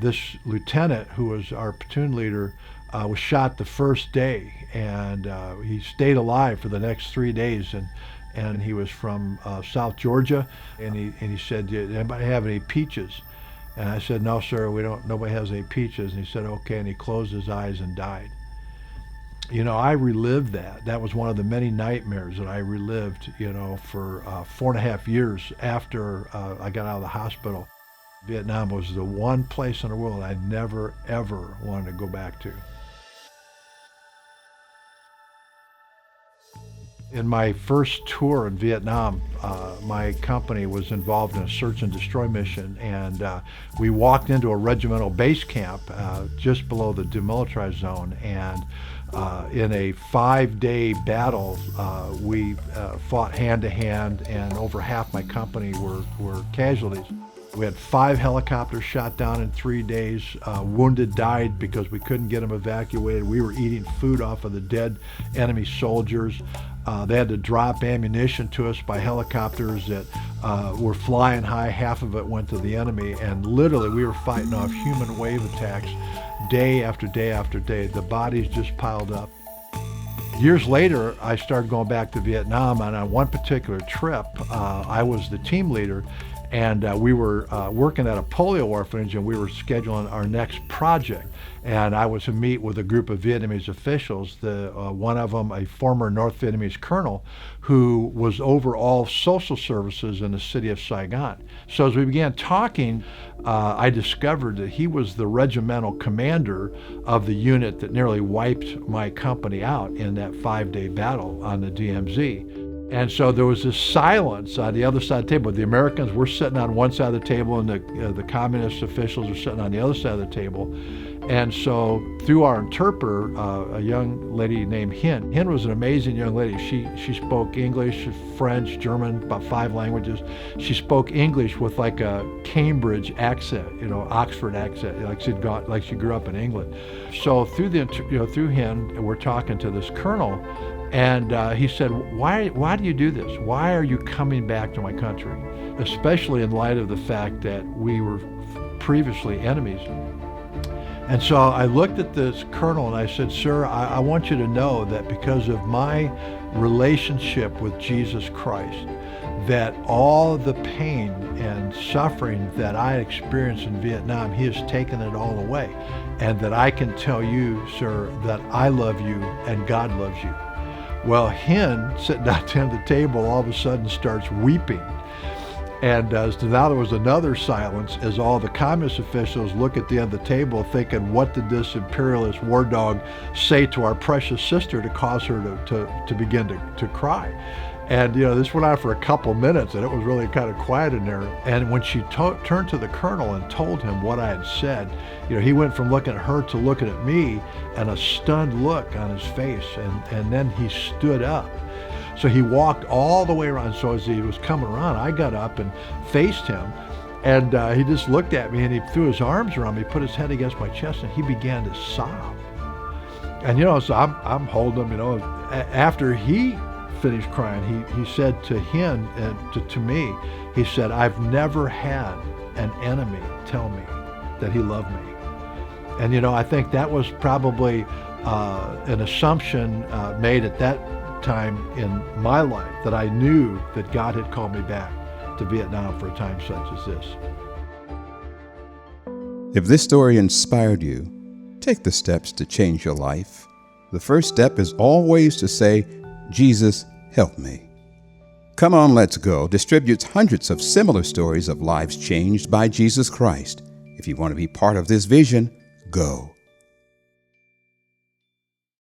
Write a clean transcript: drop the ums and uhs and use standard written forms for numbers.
This lieutenant, who was our platoon leader, was shot the first day, and he stayed alive for the next 3 days. And he was from South Georgia, and he said, "Did anybody have any peaches?" And I said, "No, sir, we don't. Nobody has any peaches." And he said, "Okay," and he closed his eyes and died. I relived that. That was one of the many nightmares that I relived, for 4.5 years after I got out of the hospital. Vietnam was the one place in the world I never, ever wanted to go back to. In my first tour in Vietnam, my company was involved in a search and destroy mission, and we walked into a regimental base camp just below the demilitarized zone, and in a 5-day battle, we fought hand to hand, and over half my company were casualties. We had 5 helicopters shot down in 3 days. Wounded died because we couldn't get them evacuated. We were eating food off of the dead enemy soldiers. They had to drop ammunition to us by helicopters that were flying high. Half of it went to the enemy, and literally we were fighting off human wave attacks day after day after day. The bodies just piled up. Years later, I started going back to Vietnam, and on one particular trip, I was the team leader, and we were working at a polio orphanage, and we were scheduling our next project. And I was to meet with a group of Vietnamese officials, one of them a former North Vietnamese colonel who was over all social services in the city of Saigon. So as we began talking, I discovered that he was the regimental commander of the unit that nearly wiped my company out in that 5-day battle on the DMZ. And so there was this silence on the other side of the table. The Americans were sitting on one side of the table, and the communist officials were sitting on the other side of the table. And so through our interpreter, a young lady named Hin was an amazing young lady. She spoke English, French, German, about 5 languages. She spoke English with like a Cambridge accent, Oxford accent, like she grew up in England. So through Hin, we're talking to this colonel, and he said, why do you do this? Why are you coming back to my country? Especially in light of the fact that we were previously enemies. And so I looked at this colonel and I said, "Sir, I want you to know that because of my relationship with Jesus Christ, that all the pain and suffering that I experienced in Vietnam, he has taken it all away. And that I can tell you, sir, that I love you and God loves you." Well, Hin, sitting at the end of the table, all of a sudden starts weeping. And so now there was another silence as all the communist officials look at the end of the table thinking, what did this imperialist war dog say to our precious sister to cause her to begin to cry? And this went on for a couple minutes, and it was really kind of quiet in there. And when she turned to the colonel and told him what I had said, he went from looking at her to looking at me, and a stunned look on his face, and then he stood up. So he walked all the way around. So as he was coming around, I got up and faced him, and he just looked at me, and he threw his arms around me, put his head against my chest, and he began to sob. And so I'm holding him. After he finished crying, he said to him and to me, he said, "I've never had an enemy tell me that he loved me." And I think that was probably an assumption made at that time in my life, that I knew that God had called me back to Vietnam for a time such as this. If this story inspired you, take the steps to change your life. The first step is always to say, "Jesus, help me." Come On, Let's Go distributes hundreds of similar stories of lives changed by Jesus Christ. If you want to be part of this vision, go.